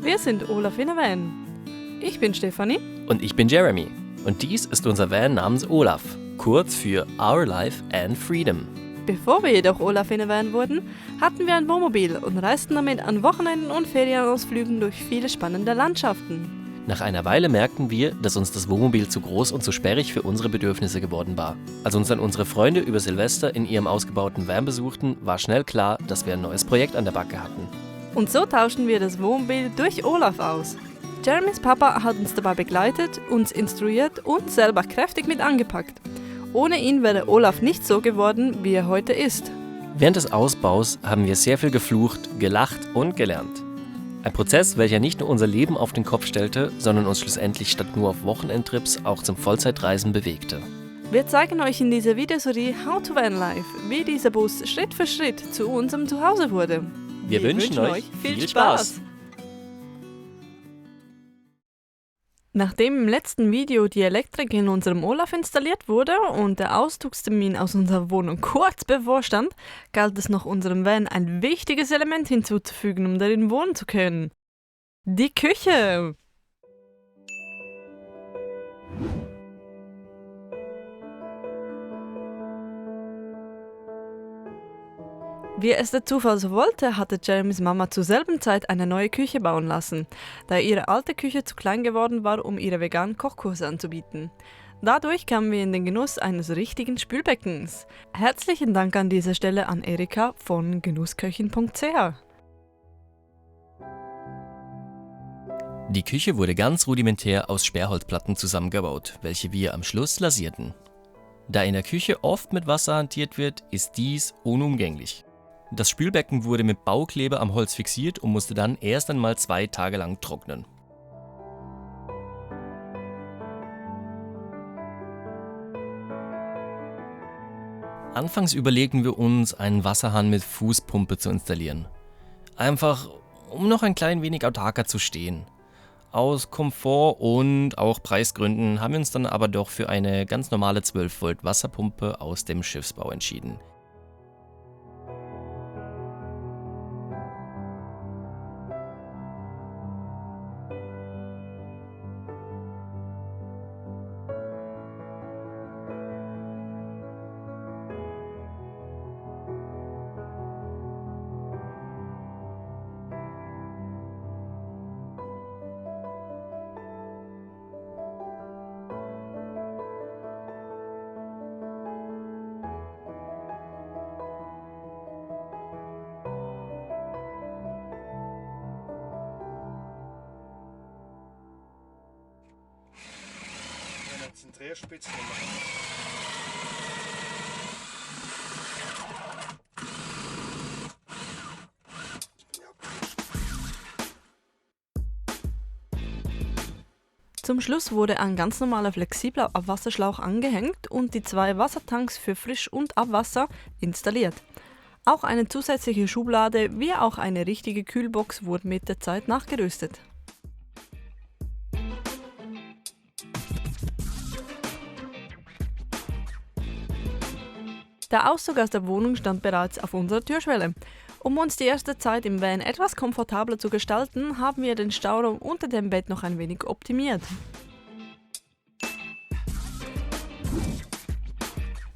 Wir sind Olaf in a Van. Ich bin Stefanie. Und ich bin Jeremy. Und dies ist unser Van namens Olaf, kurz für Our Life and Freedom. Bevor wir jedoch Olaf in a Van wurden, hatten wir ein Wohnmobil und reisten damit an Wochenenden und Ferienausflügen durch viele spannende Landschaften. Nach einer Weile merkten wir, dass uns das Wohnmobil zu groß und zu sperrig für unsere Bedürfnisse geworden war. Als uns dann unsere Freunde über Silvester in ihrem ausgebauten Van besuchten, war schnell klar, dass wir ein neues Projekt an der Backe hatten. Und so tauschten wir das Wohnmobil durch Olaf aus. Jeremys Papa hat uns dabei begleitet, uns instruiert und selber kräftig mit angepackt. Ohne ihn wäre Olaf nicht so geworden, wie er heute ist. Während des Ausbaus haben wir sehr viel geflucht, gelacht und gelernt. Ein Prozess, welcher nicht nur unser Leben auf den Kopf stellte, sondern uns schlussendlich statt nur auf Wochenendtrips auch zum Vollzeitreisen bewegte. Wir zeigen euch in dieser Videoserie How to Van Life, wie dieser Bus Schritt für Schritt zu unserem Zuhause wurde. Wir wünschen euch viel Spaß! Nachdem im letzten Video die Elektrik in unserem Olaf installiert wurde und der Auszugstermin aus unserer Wohnung kurz bevorstand, galt es noch unserem Van ein wichtiges Element hinzuzufügen, um darin wohnen zu können. Die Küche! Wie es der Zufall so wollte, hatte Jeremys Mama zur selben Zeit eine neue Küche bauen lassen, da ihre alte Küche zu klein geworden war, um ihre veganen Kochkurse anzubieten. Dadurch kamen wir in den Genuss eines richtigen Spülbeckens. Herzlichen Dank an dieser Stelle an Erika von genussköchin.ch. Die Küche wurde ganz rudimentär aus Sperrholzplatten zusammengebaut, welche wir am Schluss lasierten. Da in der Küche oft mit Wasser hantiert wird, ist dies unumgänglich. Das Spülbecken wurde mit Baukleber am Holz fixiert und musste dann erst einmal 2 Tage lang trocknen. Anfangs überlegten wir uns, einen Wasserhahn mit Fußpumpe zu installieren. Einfach, um noch ein klein wenig autarker zu stehen. Aus Komfort- und auch Preisgründen haben wir uns dann aber doch für eine ganz normale 12 Volt Wasserpumpe aus dem Schiffsbau entschieden. Zentrierspitze. Zum Schluss wurde ein ganz normaler flexibler Abwasserschlauch angehängt und die 2 Wassertanks für Frisch- und Abwasser installiert. Auch eine zusätzliche Schublade wie auch eine richtige Kühlbox wurden mit der Zeit nachgerüstet. Der Auszug aus der Wohnung stand bereits auf unserer Türschwelle. Um uns die erste Zeit im Van etwas komfortabler zu gestalten, haben wir den Stauraum unter dem Bett noch ein wenig optimiert.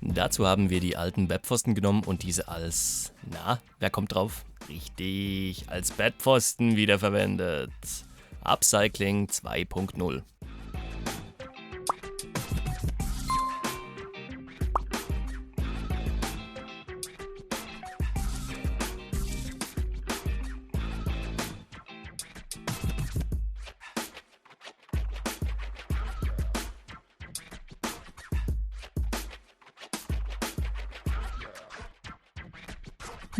Dazu haben wir die alten Bettpfosten genommen und diese als, wer kommt drauf? Richtig, als Bettpfosten wiederverwendet. Upcycling 2.0.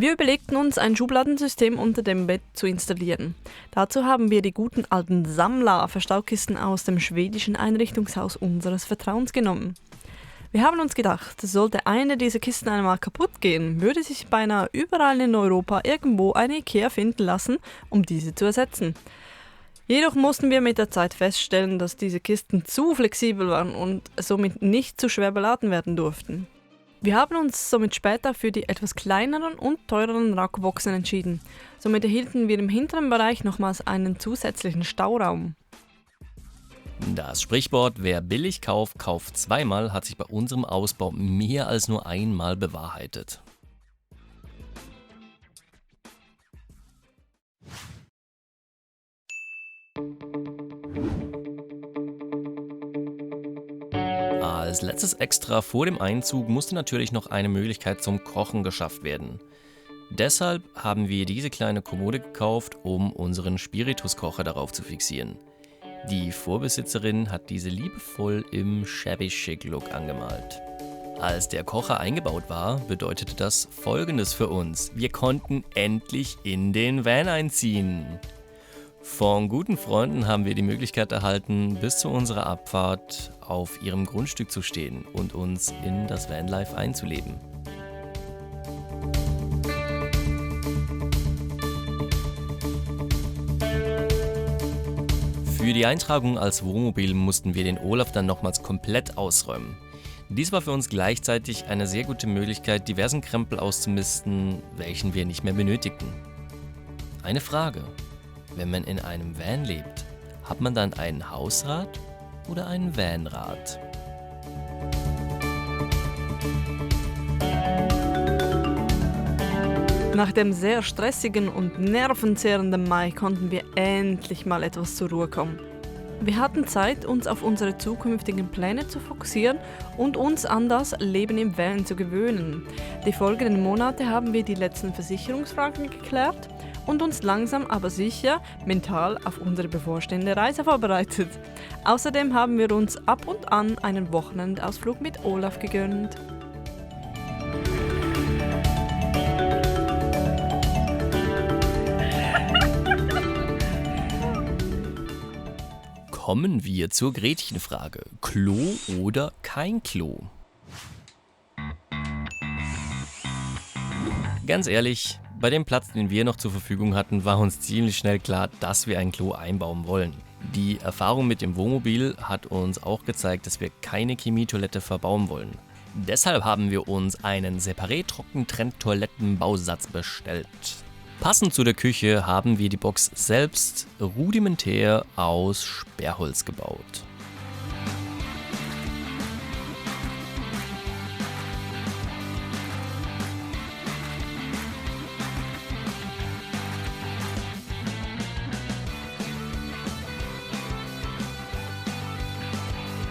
Wir überlegten uns, ein Schubladensystem unter dem Bett zu installieren. Dazu haben wir die guten alten Samla-Verstaukisten aus dem schwedischen Einrichtungshaus unseres Vertrauens genommen. Wir haben uns gedacht, sollte eine dieser Kisten einmal kaputt gehen, würde sich beinahe überall in Europa irgendwo eine Ikea finden lassen, um diese zu ersetzen. Jedoch mussten wir mit der Zeit feststellen, dass diese Kisten zu flexibel waren und somit nicht zu schwer beladen werden durften. Wir haben uns somit später für die etwas kleineren und teureren Rauchboxen entschieden. Somit erhielten wir im hinteren Bereich nochmals einen zusätzlichen Stauraum. Das Sprichwort, wer billig kauft, kauft zweimal, hat sich bei unserem Ausbau mehr als nur einmal bewahrheitet. Als letztes Extra vor dem Einzug musste natürlich noch eine Möglichkeit zum Kochen geschafft werden. Deshalb haben wir diese kleine Kommode gekauft, um unseren Spirituskocher darauf zu fixieren. Die Vorbesitzerin hat diese liebevoll im Shabby Chic Look angemalt. Als der Kocher eingebaut war, bedeutete das Folgendes für uns: Wir konnten endlich in den Van einziehen. Von guten Freunden haben wir die Möglichkeit erhalten, bis zu unserer Abfahrt auf ihrem Grundstück zu stehen und uns in das Vanlife einzuleben. Für die Eintragung als Wohnmobil mussten wir den Olaf dann nochmals komplett ausräumen. Dies war für uns gleichzeitig eine sehr gute Möglichkeit, diversen Krempel auszumisten, welchen wir nicht mehr benötigten. Eine Frage: Wenn man in einem Van lebt, hat man dann einen Hausrat oder einen Vanrat? Nach dem sehr stressigen und nervenzehrenden Mai konnten wir endlich mal etwas zur Ruhe kommen. Wir hatten Zeit, uns auf unsere zukünftigen Pläne zu fokussieren und uns an das Leben im Van zu gewöhnen. Die folgenden Monate haben wir die letzten Versicherungsfragen geklärt und uns langsam aber sicher mental auf unsere bevorstehende Reise vorbereitet. Außerdem haben wir uns ab und an einen Wochenendausflug mit Olaf gegönnt. Kommen wir zur Gretchenfrage: Klo oder kein Klo? Ganz ehrlich, bei dem Platz, den wir noch zur Verfügung hatten, war uns ziemlich schnell klar, dass wir ein Klo einbauen wollen. Die Erfahrung mit dem Wohnmobil hat uns auch gezeigt, dass wir keine Chemietoilette verbauen wollen. Deshalb haben wir uns einen Separé-Trockentrenntoilettenbausatz bestellt. Passend zu der Küche haben wir die Box selbst rudimentär aus Sperrholz gebaut.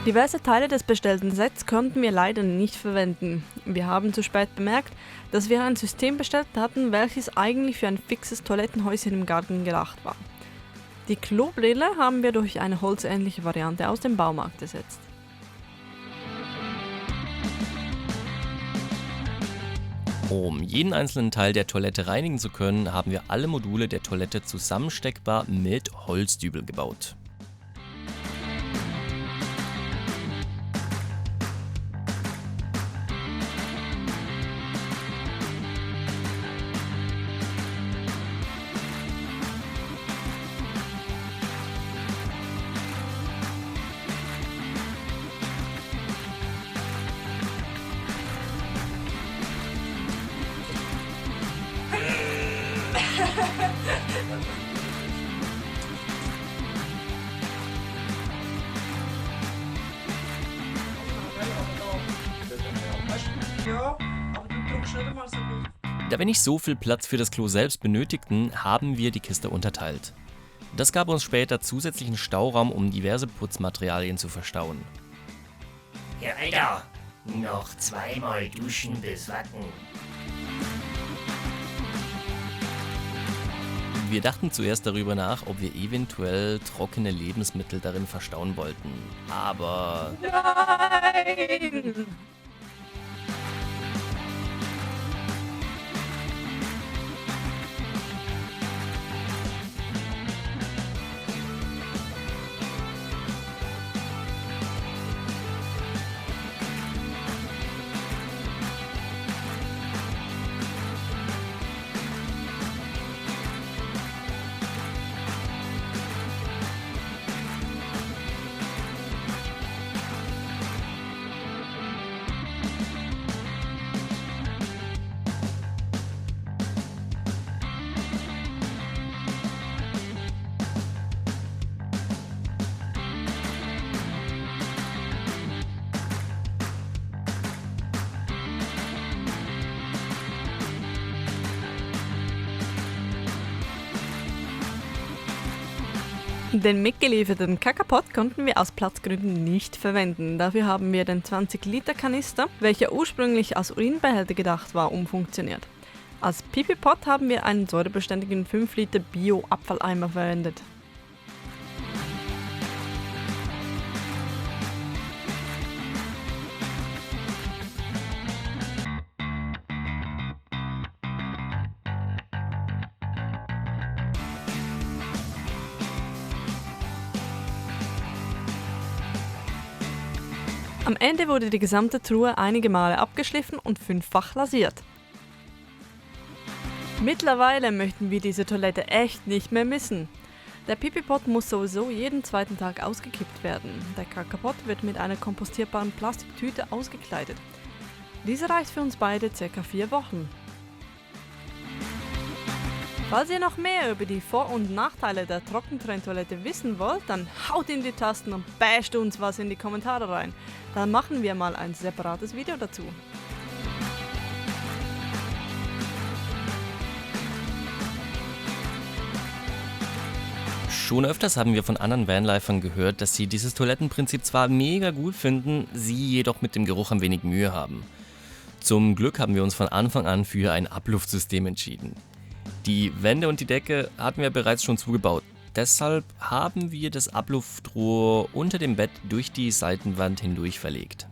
Diverse Teile des bestellten Sets konnten wir leider nicht verwenden. Wir haben zu spät bemerkt, dass wir ein System bestellt hatten, welches eigentlich für ein fixes Toilettenhäuschen im Garten gedacht war. Die Klobrille haben wir durch eine holzähnliche Variante aus dem Baumarkt ersetzt. Um jeden einzelnen Teil der Toilette reinigen zu können, haben wir alle Module der Toilette zusammensteckbar mit Holzdübel gebaut. Ja, aber du druckst nicht einmal so gut. Da wir nicht so viel Platz für das Klo selbst benötigten, haben wir die Kiste unterteilt. Das gab uns später zusätzlichen Stauraum, um diverse Putzmaterialien zu verstauen. Ja, Alter, noch zweimal duschen bis Wacken. Wir dachten zuerst darüber nach, ob wir eventuell trockene Lebensmittel darin verstauen wollten. Aber Nein! Den mitgelieferten Kakapot konnten wir aus Platzgründen nicht verwenden. Dafür haben wir den 20-Liter-Kanister, welcher ursprünglich als Urinbehälter gedacht war, umfunktioniert. Als Pipi-Pot haben wir einen säurebeständigen 5-Liter Bio-Abfalleimer verwendet. Am Ende wurde die gesamte Truhe einige Male abgeschliffen und 5-fach lasiert. Mittlerweile möchten wir diese Toilette echt nicht mehr missen. Der Pipi-Pot muss sowieso jeden zweiten Tag ausgekippt werden. Der Kakapot wird mit einer kompostierbaren Plastiktüte ausgekleidet. Diese reicht für uns beide ca. 4 Wochen. Falls ihr noch mehr über die Vor- und Nachteile der Trockentrenntoilette wissen wollt, dann haut in die Tasten und basht uns was in die Kommentare rein. Dann machen wir mal ein separates Video dazu. Schon öfters haben wir von anderen Vanlifern gehört, dass sie dieses Toilettenprinzip zwar mega gut finden, sie jedoch mit dem Geruch ein wenig Mühe haben. Zum Glück haben wir uns von Anfang an für ein Abluftsystem entschieden. Die Wände und die Decke hatten wir bereits schon zugebaut. Deshalb haben wir das Abluftrohr unter dem Bett durch die Seitenwand hindurch verlegt.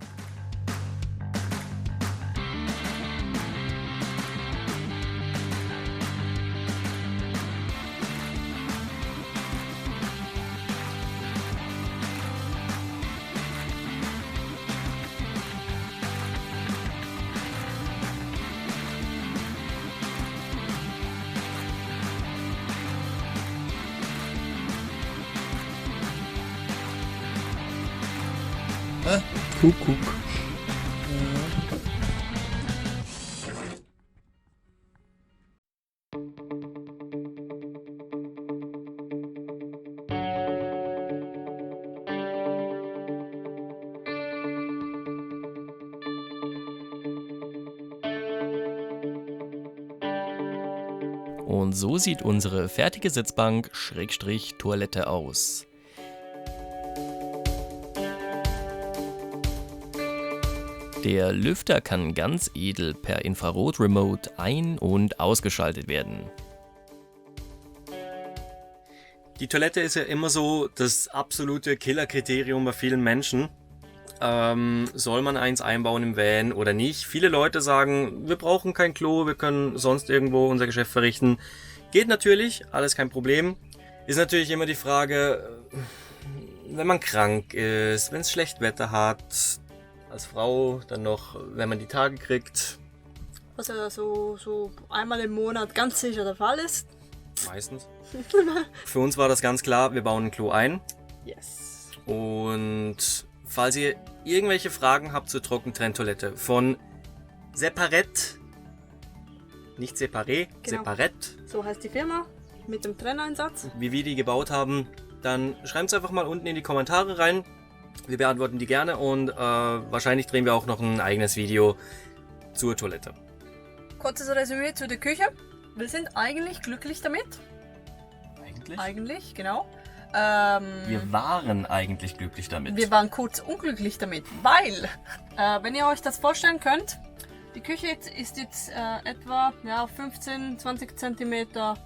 Kuckuck. Und so sieht unsere fertige Sitzbank Toilette aus. Der Lüfter kann ganz edel per Infrarot-Remote ein- und ausgeschaltet werden. Die Toilette ist ja immer so das absolute Killerkriterium bei vielen Menschen. Soll man eins einbauen im Van oder nicht? Viele Leute sagen, wir brauchen kein Klo, wir können sonst irgendwo unser Geschäft verrichten. Geht natürlich, alles kein Problem. Ist natürlich immer die Frage, wenn man krank ist, wenn es schlecht Wetter hat, als Frau dann noch, wenn man die Tage kriegt. Was ja so einmal im Monat ganz sicher der Fall ist. Meistens. Für uns war das ganz klar, wir bauen ein Klo ein. Yes. Und falls ihr irgendwelche Fragen habt zur Trockentrenntoilette von Separett, nicht Separé, Genau. Separett, So heißt die Firma mit dem Trenneinsatz. wie wir die gebaut haben, dann schreibt es einfach mal unten in die Kommentare rein. Wir beantworten die gerne und wahrscheinlich drehen wir auch noch ein eigenes Video zur Toilette. Kurzes Resümee zu der Küche. Wir sind eigentlich glücklich damit. Eigentlich? Eigentlich, genau. Wir waren eigentlich glücklich damit. Wir waren kurz unglücklich damit, weil, wenn ihr euch das vorstellen könnt, die Küche ist jetzt etwa 15-20 cm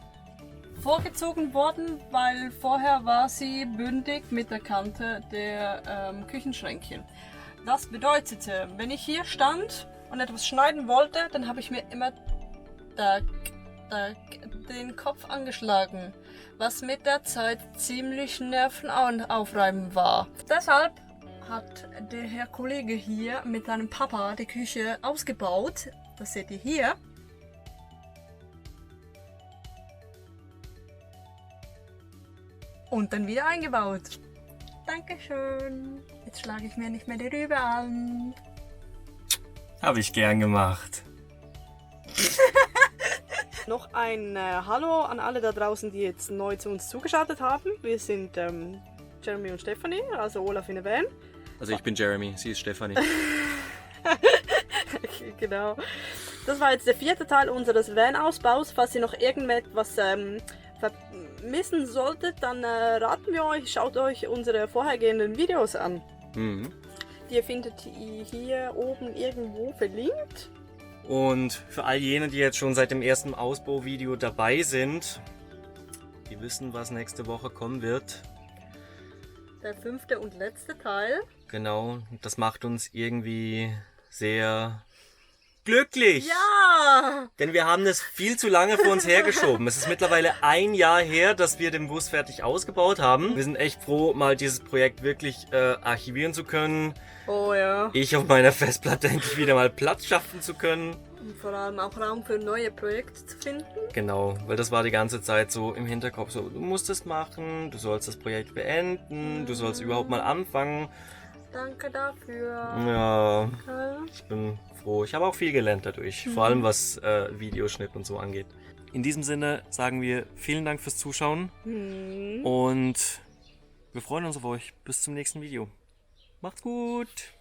vorgezogen worden, weil vorher war sie bündig mit der Kante der Küchenschränkchen. Das bedeutete, wenn ich hier stand und etwas schneiden wollte, dann habe ich mir immer den Kopf angeschlagen, was mit der Zeit ziemlich nervenaufreibend war. Deshalb hat der Herr Kollege hier mit seinem Papa die Küche ausgebaut. Das seht ihr hier. Und dann wieder eingebaut. Dankeschön. Jetzt schlage ich mir nicht mehr die Rübe an. Habe ich gern gemacht. Noch ein Hallo an alle da draußen, die jetzt neu zu uns zugeschaltet haben. Wir sind Jeremy und Stefanie, also Olaf in der Van. Also ich bin Jeremy, sie ist Stefanie. Genau. Das war jetzt der 4. Teil unseres Van-Ausbaus. Falls ihr noch irgendetwas missen solltet, dann raten wir euch, schaut euch unsere vorhergehenden Videos an. Mhm. Die findet ihr hier oben irgendwo verlinkt. Und für all jene, die jetzt schon seit dem ersten Ausbauvideo dabei sind, die wissen, was nächste Woche kommen wird. Der 5. und letzte Teil. Genau, das macht uns irgendwie sehr glücklich. Ja! Denn wir haben das viel zu lange vor uns hergeschoben. Es ist mittlerweile ein Jahr her, dass wir den Bus fertig ausgebaut haben. Wir sind echt froh, mal dieses Projekt wirklich archivieren zu können. Oh ja. Ich auf meiner Festplatte endlich wieder mal Platz schaffen zu können. Und vor allem auch Raum für neue Projekte zu finden. Genau, weil das war die ganze Zeit so im Hinterkopf, so du musst es machen, du sollst das Projekt beenden, du sollst überhaupt mal anfangen. Danke dafür. Ja, Okay. ich bin froh. Ich habe auch viel gelernt dadurch, vor allem was Videoschnitt und so angeht. In diesem Sinne sagen wir vielen Dank fürs Zuschauen und wir freuen uns auf euch. Bis zum nächsten Video. Macht's gut!